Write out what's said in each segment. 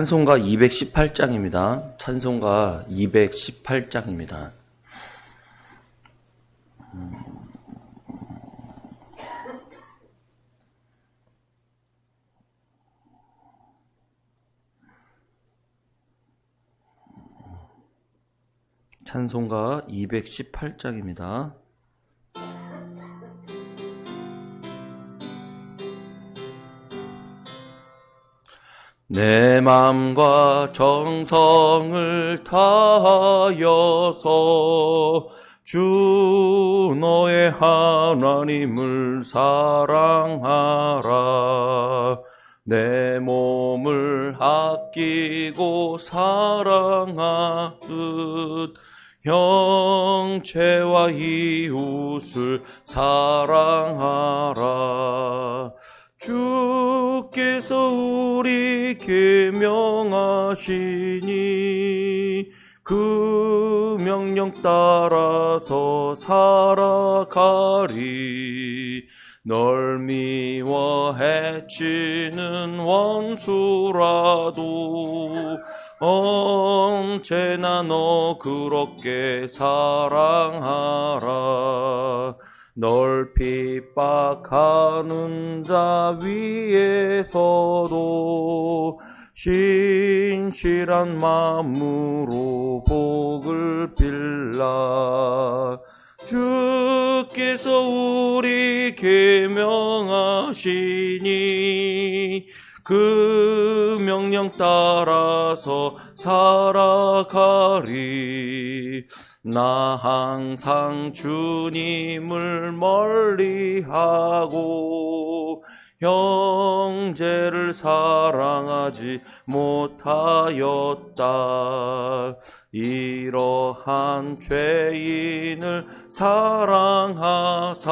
찬송가 218장입니다. 찬송가 218장입니다. 찬송가 218장입니다. 내 맘과 정성을 다하여서 주 너의 하나님을 사랑하라. 내 몸을 아끼고 사랑하듯 형제와 이웃을 사랑하라. 주께서 우리에게 명하시니 그 명령 따라서 살아가리. 널 미워 해치는 원수라도 언제나 너 그렇게 사랑하라. 널 핍박하는 자 위에서도 신실한 마음으로 복을 빌라. 주께서 우리에게 명하시니 그 명령 따라서 살아가리. 나 항상 주님을 멀리하고 형제를 사랑하지 못하였다. 이러한 죄인을 사랑하사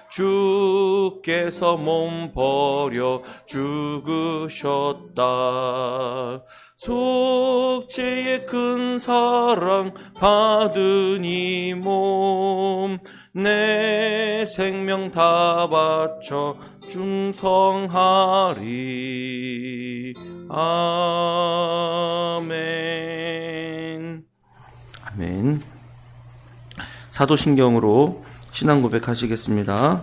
주께서 몸 버려 죽으셨다. 속죄의 큰 사랑 받은 이 몸 내 생명 다 바쳐 충성하리. 아멘. 아멘. 사도신경으로 신앙 고백하시겠습니다.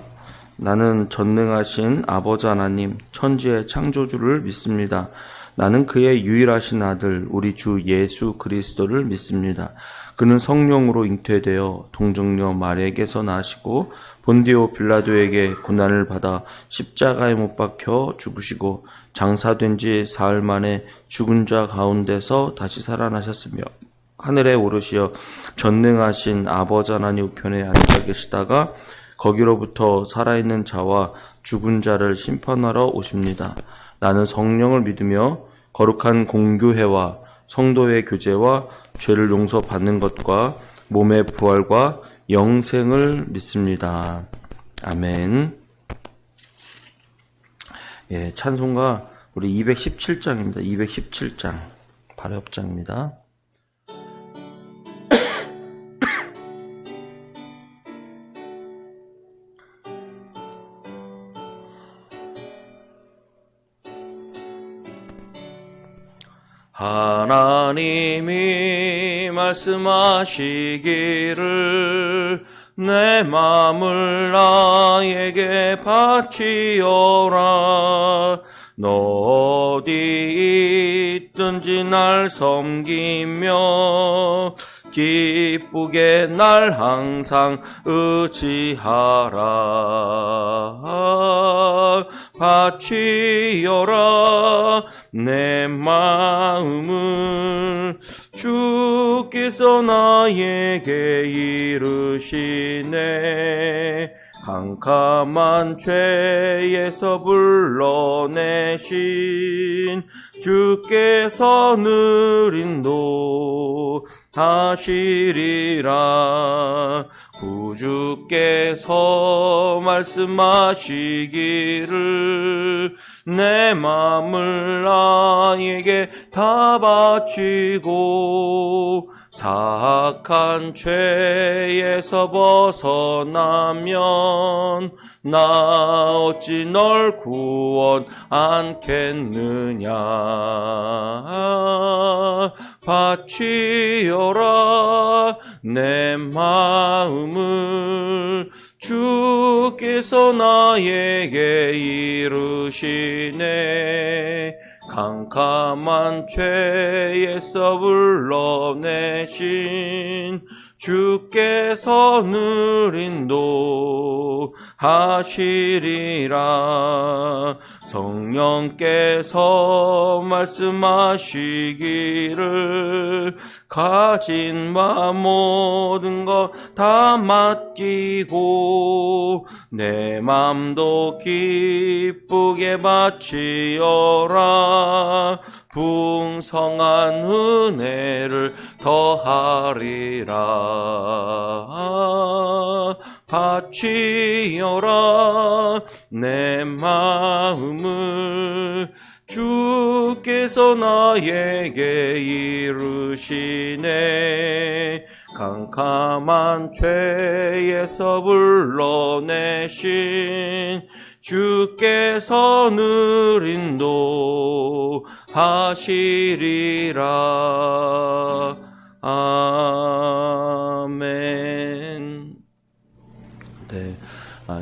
나는 전능하신 아버지 하나님 천지의 창조주를 믿습니다. 나는 그의 유일하신 아들 우리 주 예수 그리스도를 믿습니다. 그는 성령으로 잉태되어 동정녀 마리아에게서 나시고 본디오 빌라도에게 고난을 받아 십자가에 못 박혀 죽으시고 장사된 지 사흘 만에 죽은 자 가운데서 다시 살아나셨으며 하늘에 오르시어 전능하신 아버지 하나님 우편에 앉아 계시다가 거기로부터 살아있는 자와 죽은 자를 심판하러 오십니다. 나는 성령을 믿으며 거룩한 공교회와 성도의 교제와 죄를 용서받는 것과 몸의 부활과 영생을 믿습니다. 아멘. 예, 찬송가 우리 217장입니다. 217장 발협장입니다. 하나님이 말씀하시기를 내 마음을 나에게 바치어라. 너 어디 있든지 날 섬기며 기쁘게 날 항상 의지하라. 바치어라 내 마음을. 주께서 나에게 이르시네. 캄캄한 죄에서 불러내신 주께서 늘 인도하시리라. 구주께서 말씀하시기를 내 마음을 나에게 다 바치고 사악한 죄에서 벗어나면 나 어찌 널 구원 않겠느냐. 바치어라 내 마음을 주께서 나에게 이르시네. 캄캄한 죄에서 불러내신 주께서 늘 인도하시리라. 성령께서 말씀하시기를 가진 바 모든 것 다 맡기고 내 맘도 기쁘게 바치어라. 풍성한 은혜를 더하리라. 바치어라 내 마음을 주께서 나에게 이르시네. 캄캄한 죄에서 불러내신 주께서 늘 인도하시리라. 아멘. 네.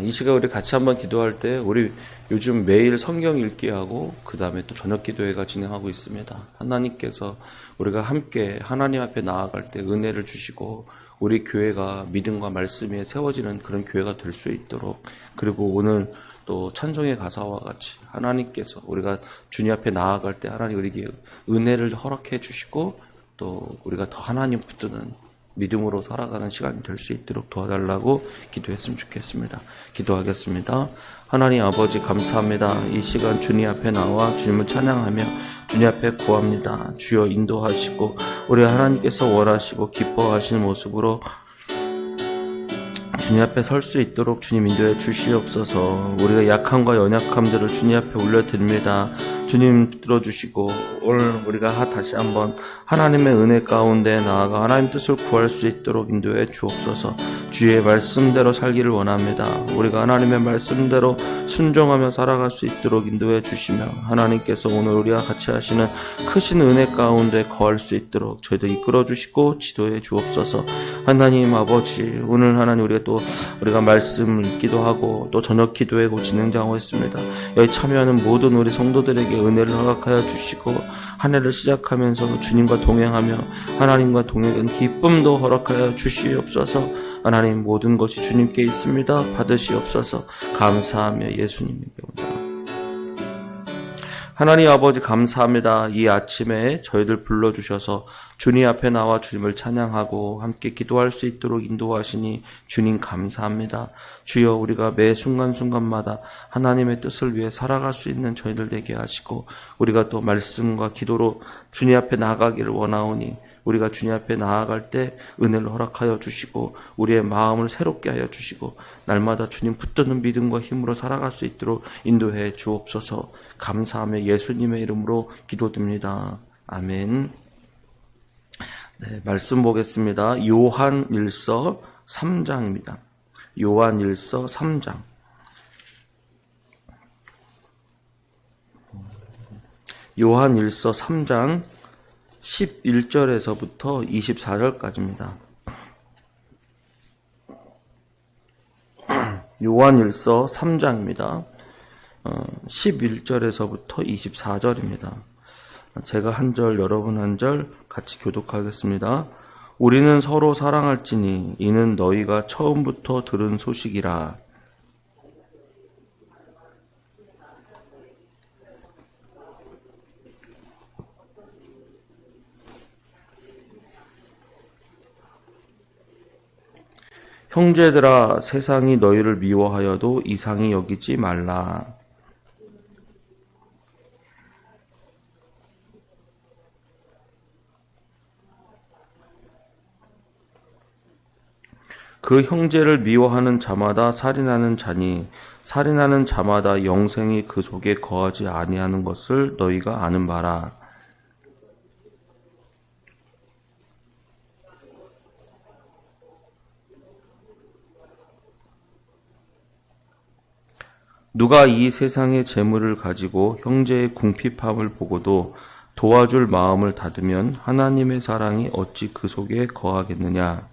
이 시간 우리 같이 한번 기도할 때 우리 요즘 매일 성경 읽기하고 그 다음에 또 저녁 기도회가 진행하고 있습니다. 하나님께서 우리가 함께 하나님 앞에 나아갈 때 은혜를 주시고 우리 교회가 믿음과 말씀 위에 세워지는 그런 교회가 될 수 있도록, 그리고 오늘 또 찬송의 가사와 같이 하나님께서 우리가 주님 앞에 나아갈 때 하나님 우리에게 은혜를 허락해 주시고 또 우리가 더 하나님 붙드는 믿음으로 살아가는 시간이 될 수 있도록 도와달라고 기도했으면 좋겠습니다. 기도하겠습니다. 하나님 아버지 감사합니다. 이 시간 주님 앞에 나와 주님을 찬양하며 주님 앞에 구합니다. 주여 인도하시고 우리 하나님께서 원하시고 기뻐하시는 모습으로 주님 앞에 설 수 있도록 주님 인도해 주시옵소서. 우리가 약함과 연약함들을 주님 앞에 올려드립니다. 주님 들어주시고 오늘 우리가 다시 한번 하나님의 은혜 가운데 나아가 하나님 뜻을 구할 수 있도록 인도해 주옵소서. 주의 말씀대로 살기를 원합니다. 우리가 하나님의 말씀대로 순종하며 살아갈 수 있도록 인도해 주시며 하나님께서 오늘 우리와 같이 하시는 크신 은혜 가운데 거할 수 있도록 저희도 이끌어 주시고 지도해 주옵소서. 하나님 아버지, 오늘 하나님 우리가 말씀을 읽기도 하고 또 저녁 기도회고 진행자고 했습니다. 여기 참여하는 모든 우리 성도들에게 은혜를 허락하여 주시고 한 해를 시작하면서 주님과 동행하며 하나님과 동행한 기쁨도 허락하여 주시옵소서. 하나님 모든 것이 주님께 있습니다. 받으시옵소서. 감사하며 예수님에게 온다. 하나님 아버지 감사합니다. 이 아침에 저희들 불러주셔서 주님 앞에 나와 주님을 찬양하고 함께 기도할 수 있도록 인도하시니 주님 감사합니다. 주여 우리가 매 순간순간마다 하나님의 뜻을 위해 살아갈 수 있는 저희들 되게 하시고 우리가 또 말씀과 기도로 주님 앞에 나아가기를 원하오니 우리가 주님 앞에 나아갈 때 은혜를 허락하여 주시고 우리의 마음을 새롭게 하여 주시고 날마다 주님 붙드는 믿음과 힘으로 살아갈 수 있도록 인도해 주옵소서. 감사하며 예수님의 이름으로 기도드립니다. 아멘. 네, 말씀 보겠습니다. 요한일서 3장입니다. 요한일서 3장. 요한일서 3장 11절에서부터 24절까지입니다. 요한일서 3장입니다. 11절에서부터 24절입니다. 제가 한 절, 여러분 한 절 같이 교독하겠습니다. 우리는 서로 사랑할지니 이는 너희가 처음부터 들은 소식이라. 형제들아, 세상이 너희를 미워하여도 이상히 여기지 말라. 그 형제를 미워하는 자마다 살인하는 자니 살인하는 자마다 영생이 그 속에 거하지 아니하는 것을 너희가 아는 바라. 누가 이 세상의 재물을 가지고 형제의 궁핍함을 보고도 도와줄 마음을 닫으면 하나님의 사랑이 어찌 그 속에 거하겠느냐.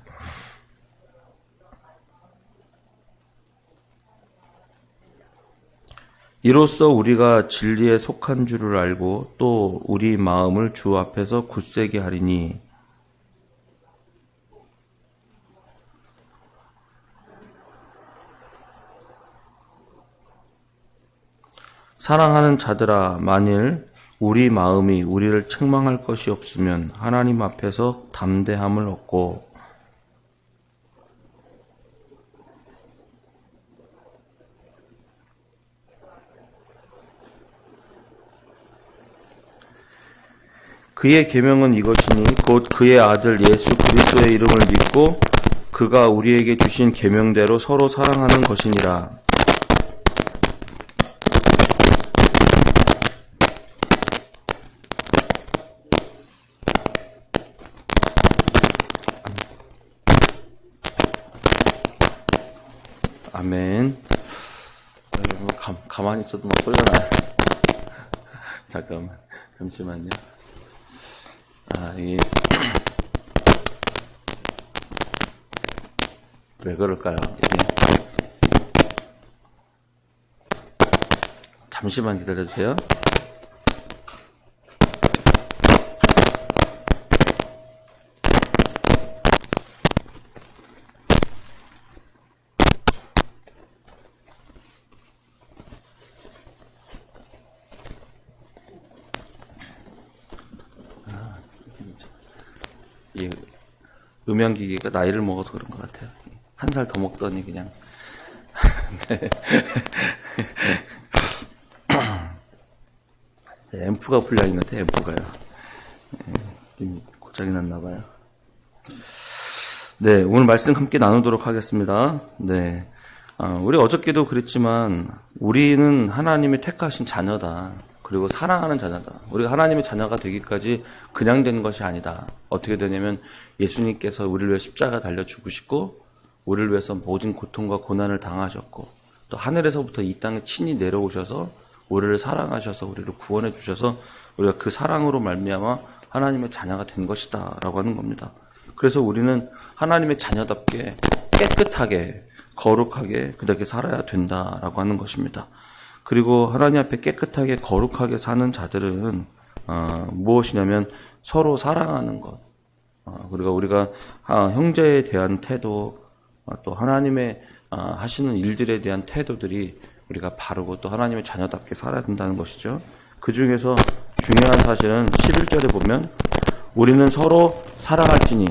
이로써 우리가 진리에 속한 줄을 알고 또 우리 마음을 주 앞에서 굳세게 하리니 사랑하는 자들아, 만일 우리 마음이 우리를 책망할 것이 없으면 하나님 앞에서 담대함을 얻고 그의 계명은 이것이니 곧 그의 아들 예수 그리스도의 이름을 믿고 그가 우리에게 주신 계명대로 서로 사랑하는 것이니라. 아멘. 가만히 있어도 막 소리가 나요. 잠시만요. 이게 왜 그럴까요? 이게 잠시만 기다려주세요. 이 음향기기가 나이를 먹어서 그런 것 같아요. 한 살 더 먹더니 그냥. 네. 앰프가 불량인 것 같아요. 앰프가요. 고장이 났나 봐요. 네, 오늘 말씀 함께 나누도록 하겠습니다. 네, 우리 어저께도 그랬지만 우리는 하나님의 택하신 자녀다. 그리고 사랑하는 자녀다. 우리가 하나님의 자녀가 되기까지 그냥 되는 것이 아니다. 어떻게 되냐면 예수님께서 우리를 위해 십자가 달려 죽으시고 우리를 위해서 모든 고통과 고난을 당하셨고 또 하늘에서부터 이 땅에 친히 내려오셔서 우리를 사랑하셔서 우리를 구원해 주셔서 우리가 그 사랑으로 말미암아 하나님의 자녀가 된 것이다 라고 하는 겁니다. 그래서 우리는 하나님의 자녀답게 깨끗하게 거룩하게 그렇게 살아야 된다라고 하는 것입니다. 그리고 하나님 앞에 깨끗하게 거룩하게 사는 자들은 무엇이냐면 서로 사랑하는 것. 그리고 우리가 형제에 대한 태도, 또 하나님의 하시는 일들에 대한 태도들이 우리가 바르고 또 하나님의 자녀답게 살아야 된다는 것이죠. 그 중에서 중요한 사실은 11절에 보면 우리는 서로 사랑할지니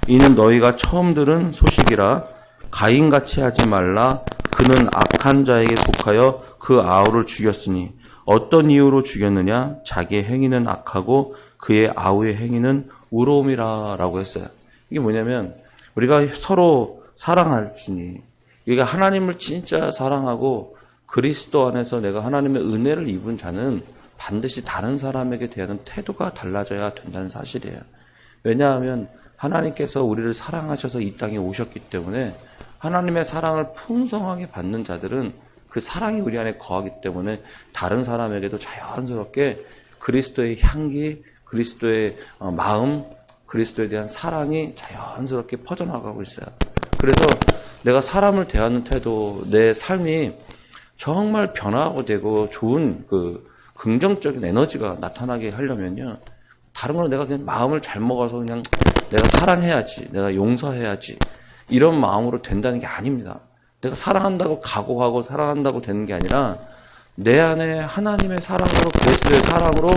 이는 너희가 처음 들은 소식이라. 가인같이 하지 말라. 그는 악한 자에게 속하여 그 아우를 죽였으니 어떤 이유로 죽였느냐? 자기의 행위는 악하고 그의 아우의 행위는 의로움이라 라고 했어요. 이게 뭐냐면 우리가 서로 사랑할지니, 우리가 하나님을 진짜 사랑하고 그리스도 안에서 내가 하나님의 은혜를 입은 자는 반드시 다른 사람에게 대한 태도가 달라져야 된다는 사실이에요. 왜냐하면 하나님께서 우리를 사랑하셔서 이 땅에 오셨기 때문에 하나님의 사랑을 풍성하게 받는 자들은 그 사랑이 우리 안에 거하기 때문에 다른 사람에게도 자연스럽게 그리스도의 향기, 그리스도의 마음, 그리스도에 대한 사랑이 자연스럽게 퍼져나가고 있어요. 그래서 내가 사람을 대하는 태도, 내 삶이 정말 변화하고 되고 좋은 그 긍정적인 에너지가 나타나게 하려면요, 다른 건 내가 그냥 마음을 잘 먹어서 그냥 내가 사랑해야지, 내가 용서해야지 이런 마음으로 된다는 게 아닙니다. 내가 사랑한다고 각오하고 사랑한다고 되는 게 아니라 내 안에 하나님의 사랑으로, 그리스도의 사랑으로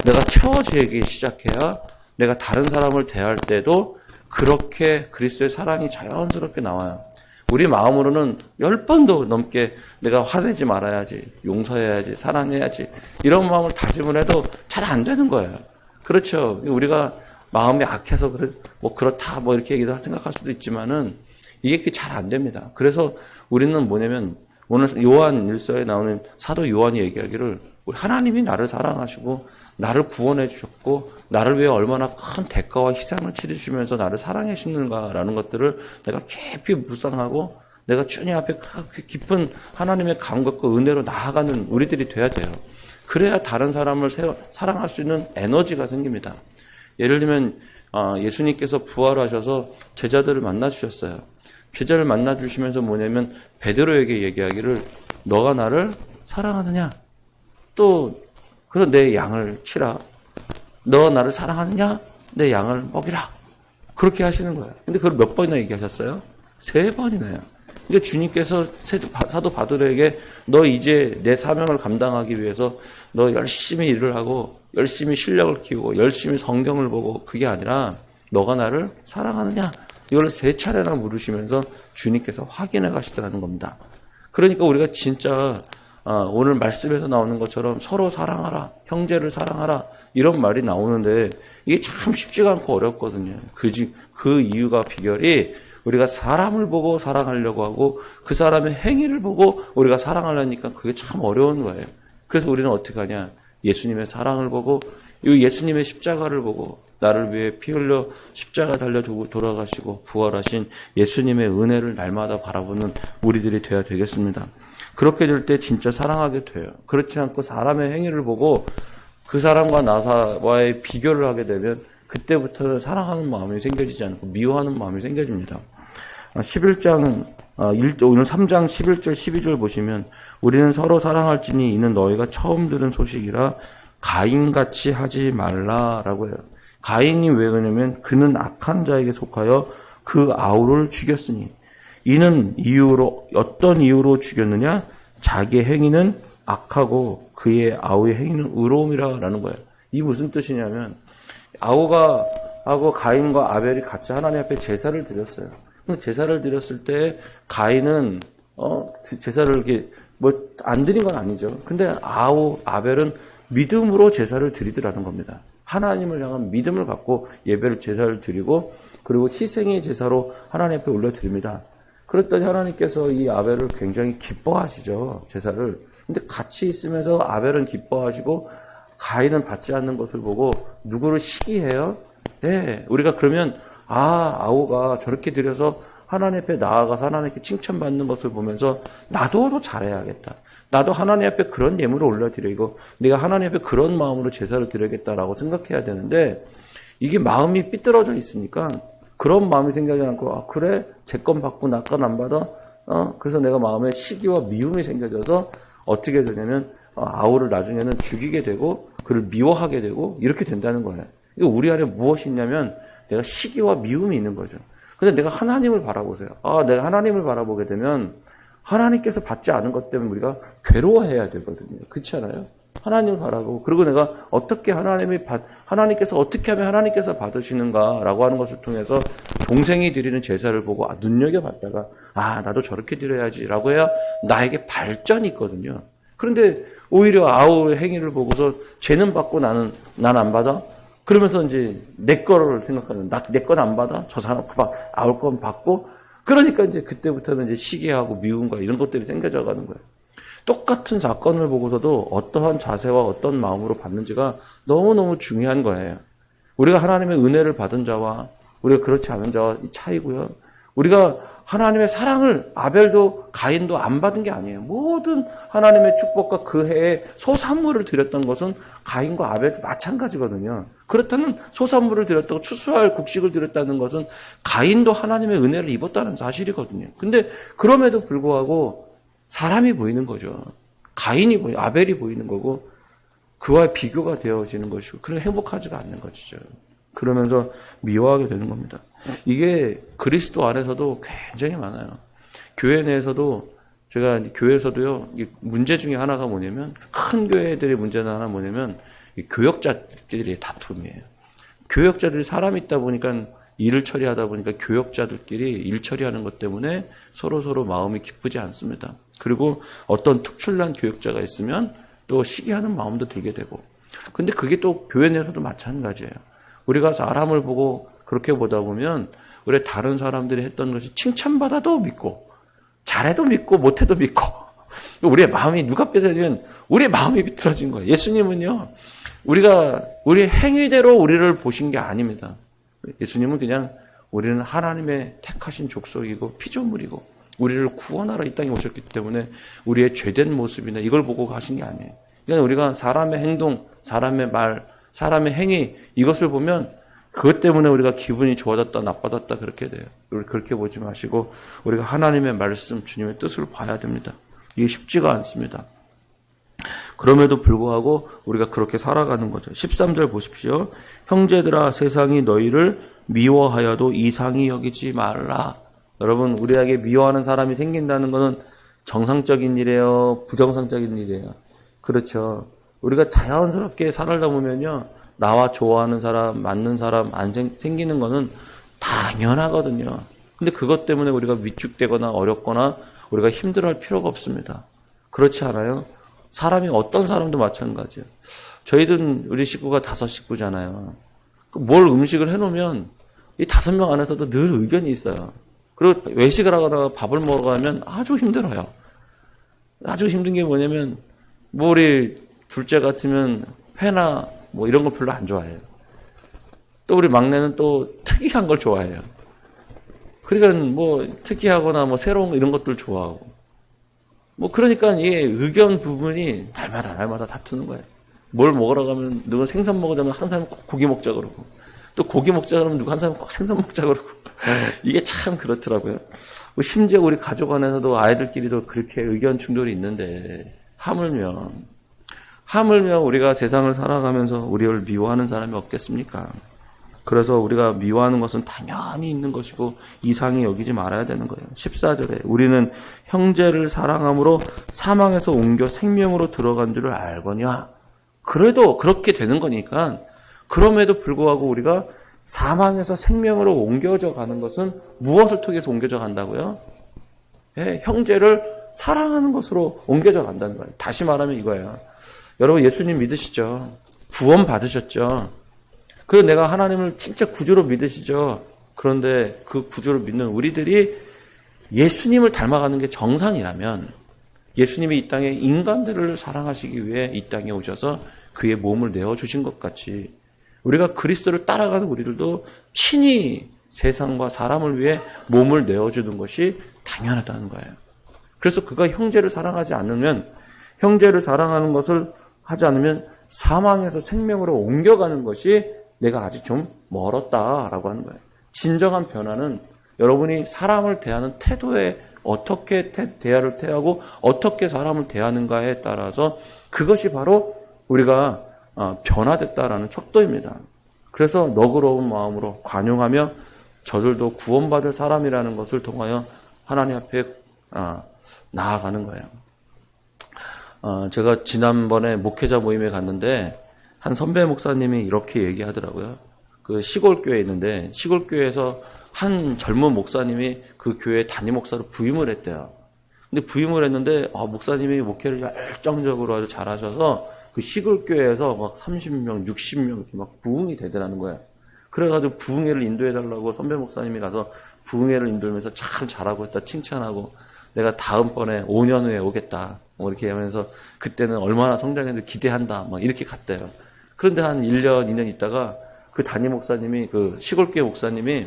내가 채워지기 시작해야 내가 다른 사람을 대할 때도 그렇게 그리스도의 사랑이 자연스럽게 나와요. 우리 마음으로는 10번도 넘게 내가 화내지 말아야지, 용서해야지, 사랑해야지 이런 마음을 다짐을 해도 잘 안 되는 거예요. 그렇죠. 우리가 마음이 악해서 그렇다 이렇게 생각할 수도 있지만은 이게 잘 안 됩니다. 그래서 우리는 뭐냐면 오늘 요한 1서에 나오는 사도 요한이 얘기하기를 하나님이 나를 사랑하시고 나를 구원해 주셨고 나를 위해 얼마나 큰 대가와 희생을 치르시면서 나를 사랑해 주시는가라는 것들을 내가 깊이 묵상하고 내가 주님 앞에 깊은 하나님의 감각과 은혜로 나아가는 우리들이 돼야 돼요. 그래야 다른 사람을 사랑할 수 있는 에너지가 생깁니다. 예를 들면 예수님께서 부활하셔서 제자들을 만나주셨어요. 제자를 만나주시면서 뭐냐면 베드로에게 얘기하기를 너가 나를 사랑하느냐? 또 그래서 내 양을 치라. 너가 나를 사랑하느냐? 내 양을 먹이라. 그렇게 하시는 거예요. 근데 그걸 몇 번이나 얘기하셨어요? 3번이나요. 그러니까 주님께서 사도 바울에게 너 이제 내 사명을 감당하기 위해서 너 열심히 일을 하고 열심히 실력을 키우고 열심히 성경을 보고 그게 아니라 너가 나를 사랑하느냐? 이걸 3차례나 물으시면서 주님께서 확인해 가시더라는 겁니다. 그러니까 우리가 진짜 오늘 말씀에서 나오는 것처럼 서로 사랑하라, 형제를 사랑하라 이런 말이 나오는데 이게 참 쉽지가 않고 어렵거든요. 그 이유가 비결이 우리가 사람을 보고 사랑하려고 하고 그 사람의 행위를 보고 우리가 사랑하려니까 그게 참 어려운 거예요. 그래서 우리는 어떻게 하냐? 예수님의 사랑을 보고 이 예수님의 십자가를 보고 나를 위해 피 흘려 십자가 달려두고 돌아가시고 부활하신 예수님의 은혜를 날마다 바라보는 우리들이 되어야 되겠습니다. 그렇게 될 때 진짜 사랑하게 돼요. 그렇지 않고 사람의 행위를 보고 그 사람과 나와의 비교를 하게 되면 그때부터는 사랑하는 마음이 생겨지지 않고 미워하는 마음이 생겨집니다. 11장 오늘 3장 11절 12절 보시면 우리는 서로 사랑할지니 이는 너희가 처음 들은 소식이라 가인같이 하지 말라라고 해요. 가인이 왜 그러냐면 그는 악한 자에게 속하여 그 아우를 죽였으니 이는 어떤 이유로 죽였느냐? 자기의 행위는 악하고 그의 아우의 행위는 의로움이라는 거예요. 이 무슨 뜻이냐면 아우하고 가인과 아벨이 같이 하나님 앞에 제사를 드렸어요. 제사를 드렸을 때 가인은 제사를 이렇게 안 드린 건 아니죠. 근데 아벨은 믿음으로 제사를 드리더라는 겁니다. 하나님을 향한 믿음을 갖고 제사를 드리고 그리고 희생의 제사로 하나님 앞에 올려드립니다. 그랬더니 하나님께서 이 아벨을 굉장히 기뻐하시죠. 제사를. 근데 같이 있으면서 아벨은 기뻐하시고 가인은 받지 않는 것을 보고 누구를 시기해요? 네, 우리가 그러면 아우가 저렇게 드려서 하나님 앞에 나아가서 하나님께 칭찬받는 것을 보면서 나도 더 잘해야겠다. 나도 하나님 앞에 그런 예물을 올려드리고 내가 하나님 앞에 그런 마음으로 제사를 드려야겠다라고 생각해야 되는데 이게 마음이 삐뚤어져 있으니까 그런 마음이 생기지 않고 그래? 제 건 받고 나 건 안 받아? 그래서 내가 마음에 시기와 미움이 생겨져서 어떻게 되냐면 아우를 나중에는 죽이게 되고 그를 미워하게 되고 이렇게 된다는 거예요. 이거 우리 안에 무엇이 있냐면 내가 시기와 미움이 있는 거죠. 근데 내가 하나님을 바라보세요. 내가 하나님을 바라보게 되면 하나님께서 받지 않은 것 때문에 우리가 괴로워해야 되거든요. 그렇지 않아요? 하나님을 바라보고 그리고 내가 어떻게 하나님께서 어떻게 하면 하나님께서 받으시는가라고 하는 것을 통해서 동생이 드리는 제사를 보고 눈여겨봤다가 나도 저렇게 드려야지라고 해야 나에게 발전이 있거든요. 그런데 오히려 아우의 행위를 보고서 쟤는 받고 난 안 받아? 그러면서 이제 내 거를 생각하는 내 건 안 받아? 저 사람 아울 건 받고 그러니까 이제 그때부터는 이제 시기하고 미움과 이런 것들이 생겨져 가는 거예요. 똑같은 사건을 보고서도 어떠한 자세와 어떤 마음으로 받는지가 너무너무 중요한 거예요. 우리가 하나님의 은혜를 받은 자와 우리가 그렇지 않은 자와 차이고요. 우리가 하나님의 사랑을 아벨도 가인도 안 받은 게 아니에요. 모든 하나님의 축복과 그 해에 소산물을 드렸던 것은 가인과 아벨도 마찬가지거든요. 그렇다면 소산물을 드렸다고 추수할 곡식을 드렸다는 것은 가인도 하나님의 은혜를 입었다는 사실이거든요. 근데 그럼에도 불구하고 사람이 보이는 거죠. 아벨이 보이는 거고 그와의 비교가 되어지는 것이고 그런 행복하지가 않는 것이죠. 그러면서 미워하게 되는 겁니다. 이게 그리스도 안에서도 굉장히 많아요. 교회 내에서도 제가 교회에서도요 문제 중에 하나가 뭐냐면 큰 교회들의 문제는 하나 뭐냐면 교역자들의 다툼이에요. 교역자들이 사람이 있다 보니까 일을 처리하다 보니까 교역자들끼리 일 처리하는 것 때문에 서로 마음이 기쁘지 않습니다. 그리고 어떤 특출난 교역자가 있으면 또 시기하는 마음도 들게 되고. 근데 그게 또 교회 내에서도 마찬가지예요. 우리가 사람을 보고 그렇게 보다 보면 우리 다른 사람들이 했던 것이 칭찬받아도 믿고 잘해도 믿고 못해도 믿고 우리의 마음이 누가 빼들면 우리의 마음이 비틀어진 거예요. 예수님은요 우리의 행위대로 우리를 보신 게 아닙니다. 예수님은 그냥 우리는 하나님의 택하신 족속이고 피조물이고 우리를 구원하러 이 땅에 오셨기 때문에 우리의 죄된 모습이나 이걸 보고 가신 게 아니에요. 그러니까 우리가 사람의 행동, 사람의 말, 사람의 행위 이것을 보면 그것 때문에 우리가 기분이 좋아졌다 나빠졌다 그렇게 돼요. 우리 그렇게 보지 마시고 우리가 하나님의 말씀, 주님의 뜻을 봐야 됩니다. 이게 쉽지가 않습니다. 그럼에도 불구하고 우리가 그렇게 살아가는 거죠. 13절 보십시오. 형제들아 세상이 너희를 미워하여도 이상히 여기지 말라. 여러분 우리에게 미워하는 사람이 생긴다는 것은 정상적인 일이에요? 부정상적인 일이에요? 그렇죠. 우리가 자연스럽게 살아다 보면요. 나와 좋아하는 사람, 맞는 사람 안 생기는 거는 당연하거든요. 근데 그것 때문에 우리가 위축되거나 어렵거나 우리가 힘들어할 필요가 없습니다. 그렇지 않아요? 사람이 어떤 사람도 마찬가지예요. 저희들 우리 식구가 5식구잖아요. 뭘 음식을 해놓으면 이 5명 안에서도 늘 의견이 있어요. 그리고 외식을 하거나 밥을 먹으러 가면 아주 힘들어요. 아주 힘든 게 뭐냐면 뭐 우리 둘째 같으면 회나 뭐 이런 거 별로 안 좋아해요. 또 우리 막내는 또 특이한 걸 좋아해요. 그러니까 뭐 특이하거나 뭐 새로운 거 이런 것들 좋아하고. 뭐 그러니까 이 의견 부분이 날마다 다투는 거예요. 뭘 먹으러 가면 누가 생선 먹으자면 한 사람은 꼭 고기 먹자 그러고 또 고기 먹자 그러면 누가 한 사람은 꼭 생선 먹자 그러고 이게 참 그렇더라고요. 심지어 우리 가족 안에서도 아이들끼리도 그렇게 의견 충돌이 있는데 하물며 우리가 세상을 살아가면서 우리를 미워하는 사람이 없겠습니까? 그래서 우리가 미워하는 것은 당연히 있는 것이고 이상히 여기지 말아야 되는 거예요. 14절에 우리는 형제를 사랑함으로 사망에서 옮겨 생명으로 들어간 줄을 알거냐. 그래도 그렇게 되는 거니까 그럼에도 불구하고 우리가 사망에서 생명으로 옮겨져 가는 것은 무엇을 통해서 옮겨져 간다고요? 네, 형제를 사랑하는 것으로 옮겨져 간다는 거예요. 다시 말하면 이거예요. 여러분 예수님 믿으시죠? 구원 받으셨죠? 그래서 내가 하나님을 진짜 구주로 믿으시죠? 그런데 그 구주로 믿는 우리들이 예수님을 닮아가는 게 정상이라면 예수님이 이 땅에 인간들을 사랑하시기 위해 이 땅에 오셔서 그의 몸을 내어주신 것 같이 우리가 그리스도를 따라가는 우리들도 친히 세상과 사람을 위해 몸을 내어주는 것이 당연하다는 거예요. 그래서 그가 형제를 사랑하지 않으면 형제를 사랑하는 것을 하지 않으면 사망에서 생명으로 옮겨가는 것이 내가 아직 좀 멀었다라고 하는 거예요. 진정한 변화는 여러분이 사람을 대하는 태도에 어떻게 대화를 대하고 어떻게 사람을 대하는가에 따라서 그것이 바로 우리가 변화됐다라는 척도입니다. 그래서 너그러운 마음으로 관용하며 저들도 구원받을 사람이라는 것을 통하여 하나님 앞에 나아가는 거예요. 제가 지난번에 목회자 모임에 갔는데 한 선배 목사님이 이렇게 얘기하더라고요. 그 시골 교회에 있는데 시골 교회에서 한 젊은 목사님이 그 교회 담임 목사로 부임을 했대요. 근데 부임을 했는데 목사님이 목회를 열정적으로 아주 잘하셔서 그 시골 교회에서 막 30명, 60명 이렇게 막 부흥이 되더라는 거예요. 그래가지고 부흥회를 인도해달라고 선배 목사님이 가서 부흥회를 인도하면서 참 잘하고 했다 칭찬하고 내가 다음번에 5년 후에 오겠다 뭐 이렇게 하면서 그때는 얼마나 성장했는지 기대한다 막 이렇게 갔대요. 그런데 한 1년, 2년 있다가 그 담임 목사님이 그 시골교회 목사님이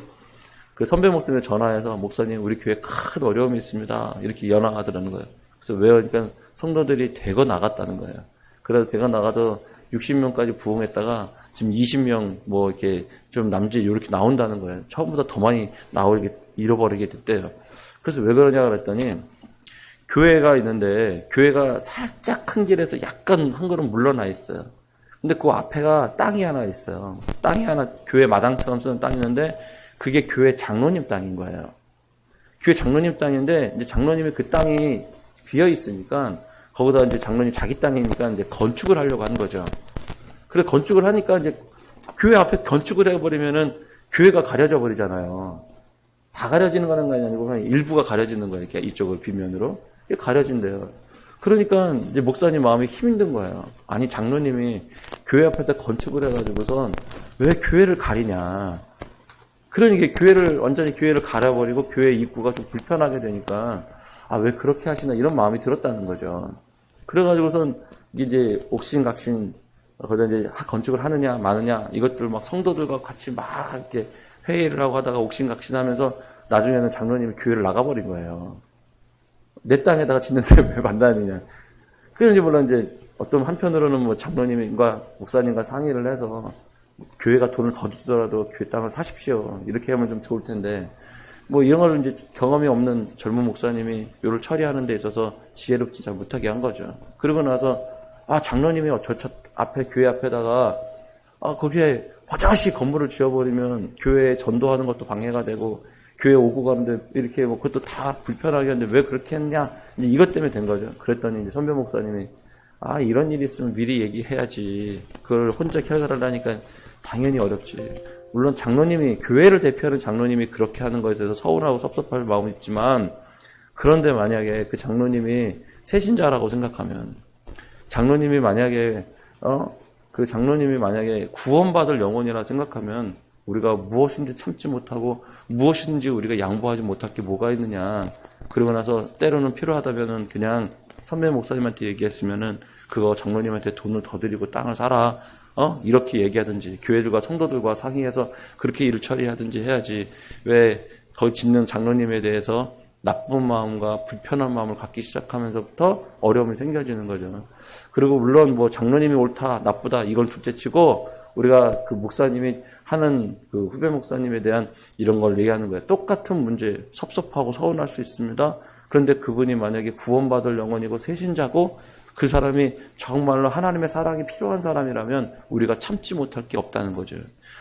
그 선배 목사님에 전화해서 목사님 우리 교회에 큰 어려움이 있습니다 이렇게 연락하더라는 거예요. 그래서 왜요? 그러니까 성도들이 대거 나갔다는 거예요. 그래서 대거 나가도 60명까지 부흥했다가 지금 20명 뭐 이렇게 좀 남짓 이렇게 나온다는 거예요. 처음보다 더 많이 잃어버리게 됐대요. 그래서 왜 그러냐 그랬더니 교회가 있는데 교회가 살짝 큰 길에서 약간 한 걸음 물러나 있어요. 근데 그 앞에가 땅이 하나 있어요. 땅이 하나 교회 마당처럼 쓰는 땅이 있는데 그게 교회 장로님 땅인 거예요. 교회 장로님 땅인데 이제 장로님이 그 땅이 비어 있으니까 거기다 이제 장로님 자기 땅이니까 이제 건축을 하려고 한 거죠. 그래 건축을 하니까 이제 교회 앞에 건축을 해버리면은 교회가 가려져 버리잖아요. 다 가려지는 거는 아니고 그냥 일부가 가려지는 거예요. 이렇게 이쪽을 빗면으로 이게 가려진대요. 그러니까 이제 목사님 마음이 힘든 거예요. 아니 장로님이 교회 앞에다 건축을 해가지고선 왜 교회를 가리냐. 그러니까 완전히 교회를 가려버리고 교회 입구가 좀 불편하게 되니까 왜 그렇게 하시나 이런 마음이 들었다는 거죠. 그래가지고선 이제 옥신각신 거기다 이제 건축을 하느냐 마느냐 이것들 막 성도들과 같이 막 이렇게 회의를 하고 하다가 옥신각신하면서 나중에는 장로님이 교회를 나가버린 거예요. 내 땅에다가 짓는데 왜 반대하느냐. 그래서 이제 물론 이제 어떤 한편으로는 뭐 장로님과 목사님과 상의를 해서 교회가 돈을 더 주더라도 교회 땅을 사십시오. 이렇게 하면 좀 좋을 텐데, 뭐 이런 걸 이제 경험이 없는 젊은 목사님이 요를 처리하는 데 있어서 지혜롭지 잘 못하게 한 거죠. 그러고 나서, 장로님이 저 앞에, 교회 앞에다가, 거기에 버젓이 건물을 지어버리면 교회에 전도하는 것도 방해가 되고, 교회 오고 가는데 이렇게 뭐 그것도 다 불편하게 하는데 왜 그렇게 했냐? 이제 이것 때문에 된 거죠. 그랬더니 이제 선배 목사님이, 이런 일이 있으면 미리 얘기해야지. 그걸 혼자 해결하려니까 당연히 어렵지. 물론 장로님이, 교회를 대표하는 장로님이 그렇게 하는 것에 대해서 서운하고 섭섭할 마음이 있지만, 그런데 만약에 그 장로님이 새신자라고 생각하면, 장로님이 만약에, 그 장로님이 만약에 구원받을 영혼이라 생각하면, 우리가 무엇인지 참지 못하고, 무엇인지 우리가 양보하지 못할 게 뭐가 있느냐. 그러고 나서 때로는 필요하다면은 그냥 선배 목사님한테 얘기했으면은, 그거 장로님한테 돈을 더 드리고 땅을 사라. 이렇게 얘기하든지, 교회들과 성도들과 상의해서 그렇게 일을 처리하든지 해야지, 왜 거기 짓는 장로님에 대해서 나쁜 마음과 불편한 마음을 갖기 시작하면서부터 어려움이 생겨지는 거죠. 그리고 물론 뭐 장로님이 옳다, 나쁘다, 이걸 둘째 치고, 우리가 그 목사님이 하는 그 후배 목사님에 대한 이런 걸 얘기하는 거예요. 똑같은 문제, 섭섭하고 서운할 수 있습니다. 그런데 그분이 만약에 구원받을 영혼이고 새신자고, 그 사람이 정말로 하나님의 사랑이 필요한 사람이라면 우리가 참지 못할 게 없다는 거죠.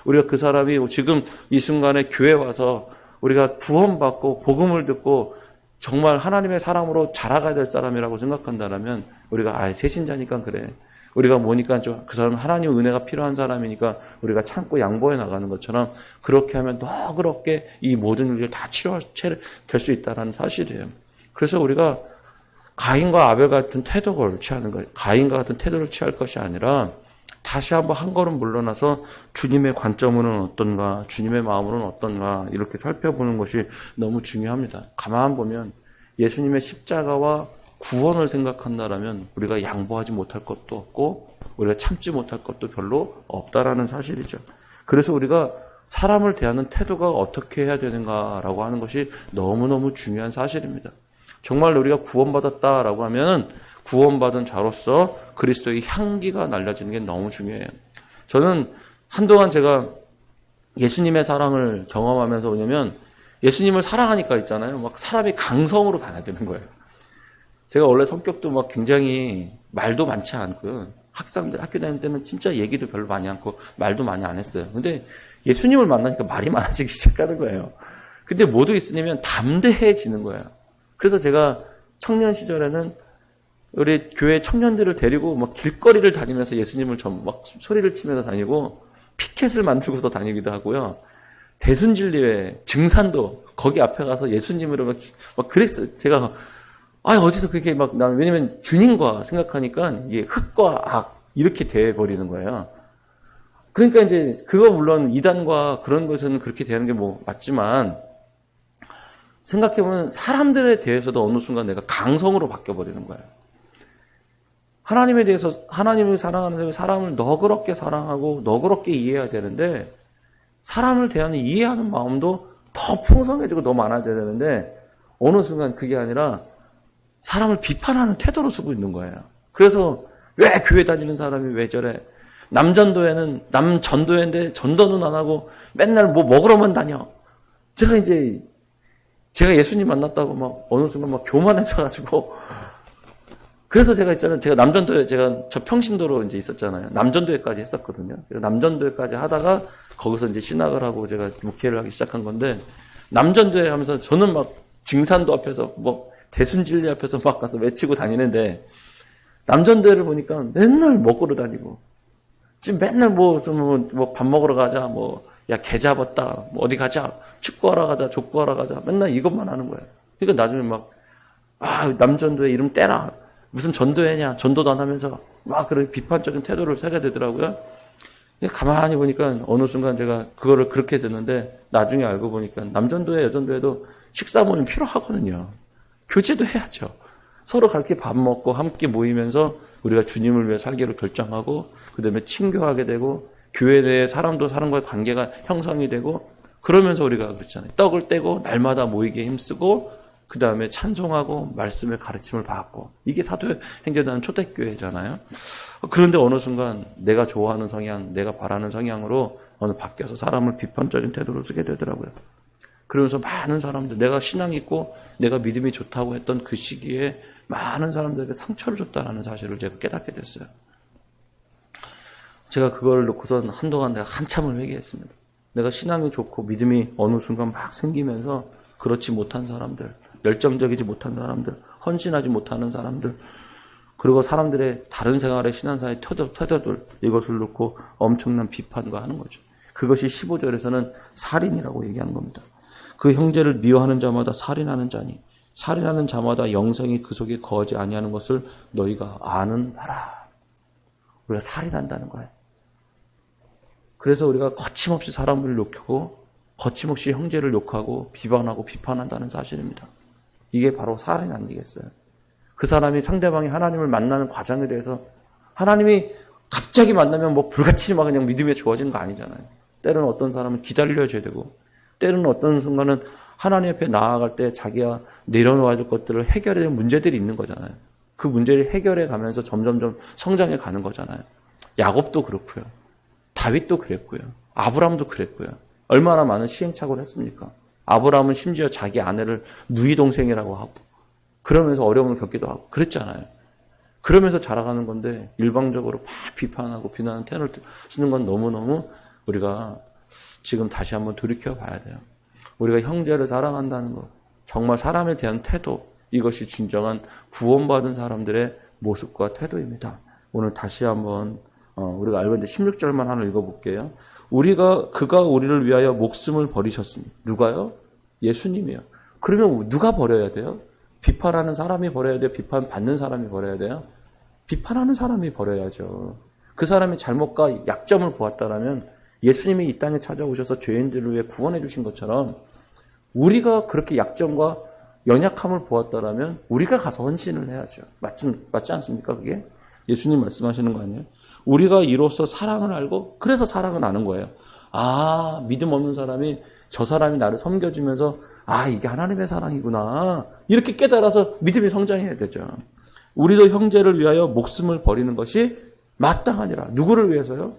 우리가 그 사람이 지금 이 순간에 교회 와서 우리가 구원받고 복음을 듣고 정말 하나님의 사랑으로 자라가야 될 사람이라고 생각한다면 우리가 새신자니까 그래. 우리가 뭐니까 그 사람은 하나님의 은혜가 필요한 사람이니까 우리가 참고 양보해 나가는 것처럼, 그렇게 하면 너그럽게 이 모든 일을 다 치료될 수 있다는 사실이에요. 그래서 우리가 가인과 아벨 같은 태도를 취하는 거예요. 가인과 같은 태도를 취할 것이 아니라 다시 한번 한 걸음 물러나서 주님의 관점으로는 어떤가, 주님의 마음으로는 어떤가, 이렇게 살펴보는 것이 너무 중요합니다. 가만 보면 예수님의 십자가와 구원을 생각한다라면 우리가 양보하지 못할 것도 없고 우리가 참지 못할 것도 별로 없다라는 사실이죠. 그래서 우리가 사람을 대하는 태도가 어떻게 해야 되는가라고 하는 것이 너무너무 중요한 사실입니다. 정말 우리가 구원받았다라고 하면 구원받은 자로서 그리스도의 향기가 날려지는 게 너무 중요해요. 저는 한동안 제가 예수님의 사랑을 경험하면서, 뭐냐면 예수님을 사랑하니까 있잖아요. 막 사람이 강성으로 반해드는 거예요. 제가 원래 성격도 막 굉장히 말도 많지 않고요. 학교 다닐 때는 진짜 얘기도 별로 많이 않고 말도 많이 안 했어요. 근데 예수님을 만나니까 말이 많아지기 시작하는 거예요. 근데 뭐도 있으면 담대해지는 거예요. 그래서 제가 청년 시절에는 우리 교회 청년들을 데리고 막 길거리를 다니면서 예수님을 막 소리를 치면서 다니고, 피켓을 만들고서 다니기도 하고요. 대순진리회, 증산도 거기 앞에 가서 예수님으로 막 그랬어요. 제가 어디서 그렇게 왜냐면 주님과 생각하니까 이게 흑과 악 이렇게 돼버리는 거예요. 그러니까 이제 그거 물론 이단과 그런 것에는 그렇게 되는 게 뭐 맞지만, 생각해보면 사람들에 대해서도 어느 순간 내가 강성으로 바뀌어버리는 거예요. 하나님에 대해서, 하나님을 사랑하는 사람을 너그럽게 사랑하고 너그럽게 이해해야 되는데, 사람을 대하는 이해하는 마음도 더 풍성해지고 더 많아져야 되는데, 어느 순간 그게 아니라 사람을 비판하는 태도로 쓰고 있는 거예요. 그래서 왜 교회 다니는 사람이 왜 저래? 남전도회인데 전도는 안 하고 맨날 뭐 먹으러만 다녀. 제가 예수님 만났다고 막 어느 순간 막 교만해져가지고, 그래서 제가 있잖아요. 제가 남전도회, 저 평신도로 이제 있었잖아요. 남전도회까지 했었거든요. 남전도회까지 하다가 거기서 이제 신학을 하고 제가 목회를 하기 시작한 건데, 남전도회 하면서 저는 막 증산도 앞에서 뭐 대순진리 앞에서 막 가서 외치고 다니는데, 남전도회를 보니까 맨날 먹으러 다니고, 지금 맨날 뭐 밥 먹으러 가자, 야, 개 잡았다, 어디 가자, 축구하러 가자, 족구하러 가자, 맨날 이것만 하는 거예요. 그러니까 나중에 남전도회 이름 떼라. 무슨 전도회냐, 전도도 안 하면서 막 그런 비판적인 태도를 세게 되더라고요. 가만히 보니까 어느 순간 제가 그거를 그렇게 됐는데, 나중에 알고 보니까 남전도회, 여전도회도 식사 모임 필요하거든요. 교제도 해야죠. 서로 그렇게 밥 먹고 함께 모이면서 우리가 주님을 위해 살기로 결정하고, 그 다음에 친교하게 되고, 교회 내에 사람도 사람과의 관계가 형성이 되고, 그러면서 우리가 그렇잖아요. 떡을 떼고 날마다 모이기에 힘쓰고, 그 다음에 찬송하고 말씀의 가르침을 받고, 이게 사도행전하는 초대교회잖아요. 그런데 어느 순간 내가 좋아하는 성향, 내가 바라는 성향으로 어느 바뀌어서 사람을 비판적인 태도로 쓰게 되더라고요. 그러면서 많은 사람들, 내가 신앙이 있고 내가 믿음이 좋다고 했던 그 시기에 많은 사람들에게 상처를 줬다는 사실을 제가 깨닫게 됐어요. 제가 그걸 놓고선 한동안 내가 한참을 회개했습니다. 내가 신앙이 좋고 믿음이 어느 순간 막 생기면서 그렇지 못한 사람들, 열정적이지 못한 사람들, 헌신하지 못하는 사람들, 그리고 사람들의 다른 생활의 신앙사의 태도들, 이것을 놓고 엄청난 비판과 하는 거죠. 그것이 15절에서는 살인이라고 얘기한 겁니다. 그 형제를 미워하는 자마다 살인하는 자니 살인하는 자마다 영생이 그 속에 거하지 아니하는 것을 너희가 아는 바라. 우리가 살인한다는 거예요. 그래서 우리가 거침없이 사람을 욕하고 거침없이 형제를 욕하고 비방하고 비판한다는 사실입니다. 이게 바로 살인 아니겠어요? 그 사람이 상대방이 하나님을 만나는 과정에 대해서 하나님이 갑자기 만나면 뭐 불같이 막 그냥 믿음이 좋아지는 거 아니잖아요. 때로는 어떤 사람은 기다려줘야 되고, 때로는 어떤 순간은 하나님 앞에 나아갈 때 자기가 내려놓아야 될 것들을 해결해야 될 문제들이 있는 거잖아요. 그 문제를 해결해 가면서 점점점 성장해 가는 거잖아요. 야곱도 그렇고요. 다윗도 그랬고요. 아브라함도 그랬고요. 얼마나 많은 시행착오를 했습니까? 아브라함은 심지어 자기 아내를 누이 동생이라고 하고 그러면서 어려움을 겪기도 하고 그랬잖아요. 그러면서 자라가는 건데 일방적으로 막 비판하고 비난하는 태도를 쓰는 건 너무너무 우리가 지금 다시 한번 돌이켜 봐야 돼요. 우리가 형제를 사랑한다는 것, 정말 사람에 대한 태도, 이것이 진정한 구원받은 사람들의 모습과 태도입니다. 오늘 다시 한번 우리가 알고 있는데 16절만 하나 읽어볼게요. 그가 우리를 위하여 목숨을 버리셨으니. 누가요? 예수님이요. 그러면 누가 버려야 돼요? 비판하는 사람이 버려야 돼요? 비판받는 사람이 버려야 돼요? 비판하는 사람이 버려야죠. 그 사람이 잘못과 약점을 보았다라면 예수님이 이 땅에 찾아오셔서 죄인들을 위해 구원해 주신 것처럼 우리가 그렇게 약점과 연약함을 보았다라면 우리가 가서 헌신을 해야죠. 맞지 않습니까? 그게? 예수님 말씀하시는 거 아니에요? 우리가 이로써 사랑을 알고 그래서 사랑을 아는 거예요. 아, 믿음 없는 사람이 저 사람이 나를 섬겨주면서 아, 이게 하나님의 사랑이구나. 이렇게 깨달아서 믿음이 성장해야 되죠. 우리도 형제를 위하여 목숨을 버리는 것이 마땅하니라. 누구를 위해서요?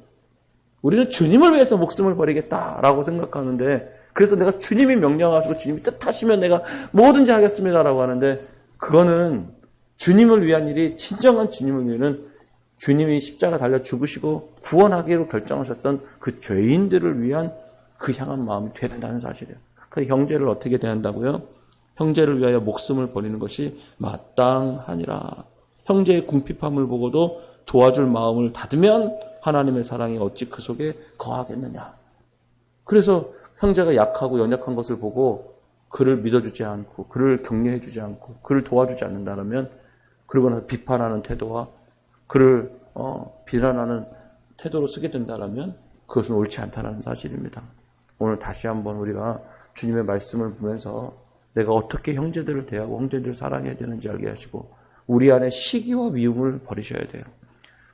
우리는 주님을 위해서 목숨을 버리겠다라고 생각하는데 그래서 내가 주님이 명령하시고 주님이 뜻하시면 내가 뭐든지 하겠습니다라고 하는데 그거는 주님을 위한 일이 진정한 주님을 위해는 주님이 십자가 달려 죽으시고 구원하기로 결정하셨던 그 죄인들을 위한 그 향한 마음이 돼야 된다는 사실이에요. 그래서 형제를 어떻게 대한다고요? 형제를 위하여 목숨을 버리는 것이 마땅하니라. 형제의 궁핍함을 보고도 도와줄 마음을 닫으면 하나님의 사랑이 어찌 그 속에 거하겠느냐. 그래서 형제가 약하고 연약한 것을 보고 그를 믿어주지 않고 그를 격려해주지 않고 그를 도와주지 않는다면 그러고 나서 비판하는 태도와 그를 비난하는 태도로 쓰게 된다면 그것은 옳지 않다는 사실입니다. 오늘 다시 한번 우리가 주님의 말씀을 보면서 내가 어떻게 형제들을 대하고 형제들을 사랑해야 되는지 알게 하시고 우리 안에 시기와 미움을 버리셔야 돼요.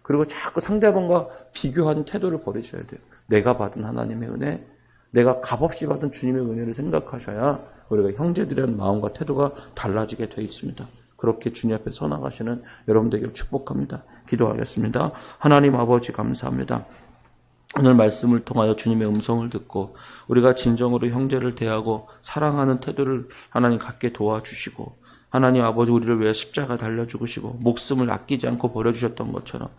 그리고 자꾸 상대방과 비교하는 태도를 버리셔야 돼요. 내가 받은 하나님의 은혜, 내가 값없이 받은 주님의 은혜를 생각하셔야 우리가 형제들에 대한 마음과 태도가 달라지게 되어 있습니다. 그렇게 주님 앞에 서 나가시는 여러분 되기를 축복합니다. 기도하겠습니다. 하나님 아버지 감사합니다. 오늘 말씀을 통하여 주님의 음성을 듣고 우리가 진정으로 형제를 대하고 사랑하는 태도를 하나님 갖게 도와주시고 하나님 아버지 우리를 위해 십자가 달려 죽으시고 목숨을 아끼지 않고 버려주셨던 것처럼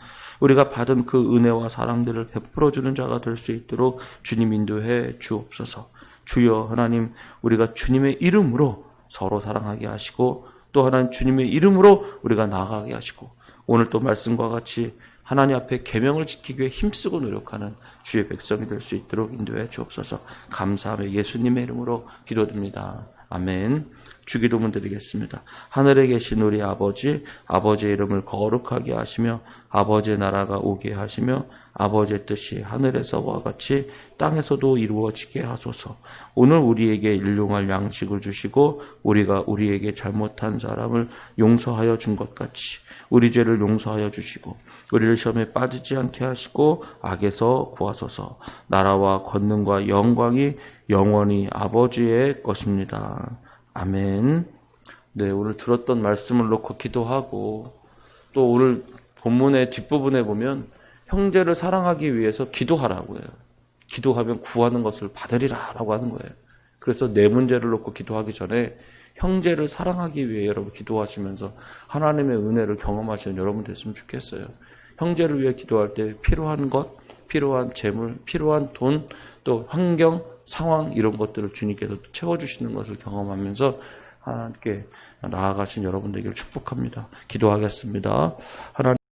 우리가 받은 그 은혜와 사랑들을 베풀어주는 자가 될 수 있도록 주님 인도해 주옵소서. 주여 하나님 우리가 주님의 이름으로 서로 사랑하게 하시고 또 하나님 주님의 이름으로 우리가 나아가게 하시고 오늘 또 말씀과 같이 하나님 앞에 계명을 지키기 위해 힘쓰고 노력하는 주의 백성이 될 수 있도록 인도해 주옵소서. 감사하며 예수님의 이름으로 기도드립니다. 아멘. 주기도문 드리겠습니다. 하늘에 계신 우리 아버지, 아버지의 이름을 거룩하게 하시며 아버지의 나라가 오게 하시며 아버지의 뜻이 하늘에서와 같이 땅에서도 이루어지게 하소서. 오늘 우리에게 일용할 양식을 주시고 우리가 우리에게 잘못한 사람을 용서하여 준 것 같이 우리 죄를 용서하여 주시고 우리를 시험에 빠지지 않게 하시고 악에서 구하소서. 나라와 권능과 영광이 영원히 아버지의 것입니다. 아멘. 네, 오늘 들었던 말씀을 놓고 기도하고 또 오늘 본문의 뒷부분에 보면 형제를 사랑하기 위해서 기도하라고 해요. 기도하면 구하는 것을 받으리라라고 하는 거예요. 그래서 내 문제를 놓고 기도하기 전에 형제를 사랑하기 위해 여러분 기도하시면서 하나님의 은혜를 경험하시는 여러분 됐으면 좋겠어요. 형제를 위해 기도할 때 필요한 것, 필요한 재물, 필요한 돈, 또 환경, 상황 이런 것들을 주님께서 채워주시는 것을 경험하면서 하나님께 나아가신 여러분 되기를 축복합니다. 기도하겠습니다. 하나님